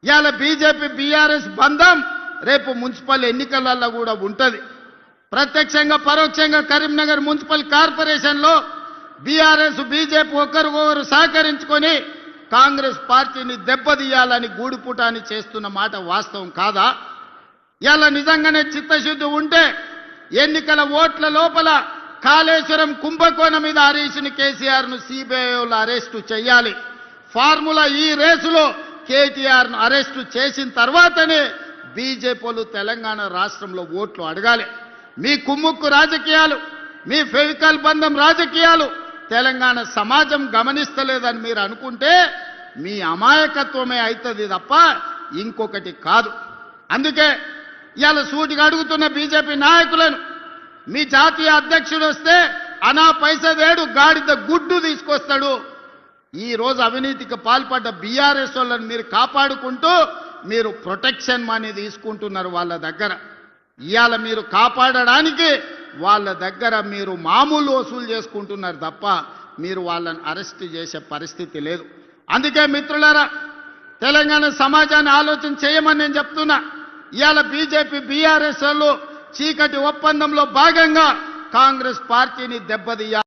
ఇవాళ BJP BRS బంధం రేపు మున్సిపల్ ఎన్నికలలో కూడా ఉంటుంది. ప్రత్యక్షంగా పరోక్షంగా కరీంనగర్ మున్సిపల్ కార్పొరేషన్లో బీఆర్ఎస్ బీజేపీ ఒకరికొకరు సహకరించుకొని కాంగ్రెస్ పార్టీని దెబ్బతీయాలని గూడుపుటాన్ని చేస్తున్న మాట వాస్తవం కాదా? ఇవాళ నిజంగానే చిత్తశుద్ధి ఉంటే ఎన్నికల ఓట్ల లోపల కాళేశ్వరం కుంభకోణం మీద హరీష్ని కేసీఆర్ను సిబిఐలో అరెస్టు చేయాలి. ఫార్ములా ఈ రేసులో కేటీఆర్ను అరెస్టు చేసిన తర్వాతనే బీజేపీలు తెలంగాణ రాష్ట్రంలో ఓట్లు అడగాలి. మీ కుమ్ముక్కు రాజకీయాలు, మీ ఫెవికల్ బంధం రాజకీయాలు తెలంగాణ సమాజం గమనిస్తలేదని మీరు అనుకుంటే మీ అమాయకత్వమే అవుతుంది తప్ప ఇంకొకటి కాదు. అందుకే ఇవాళ సూటిగా అడుగుతున్న బీజేపీ నాయకులను, మీ జాతీయ అధ్యక్షుడు వస్తే అనా పైసదేడు గాడిద గుడ్డు తీసుకొస్తాడు. ఈ రోజు అవినీతికి పాల్పడ్డ బీఆర్ఎస్ వాళ్ళని మీరు కాపాడుకుంటూ మీరు ప్రొటెక్షన్ మనీ తీసుకుంటున్నారు వాళ్ళ దగ్గర. ఇవాళ మీరు కాపాడడానికి వాళ్ళ దగ్గర మీరు మామూలు వసూలు చేసుకుంటున్నారు తప్ప మీరు వాళ్ళని అరెస్ట్ చేసే పరిస్థితి లేదు. అందుకే మిత్రులారా, తెలంగాణ సమాజాన్ని ఆలోచన చేయమని నేను చెప్తున్నా. ఇవాళ బీజేపీ బీఆర్ఎస్ వాళ్ళు చీకటి ఒప్పందంలో భాగంగా కాంగ్రెస్ పార్టీని దెబ్బతీయాలి.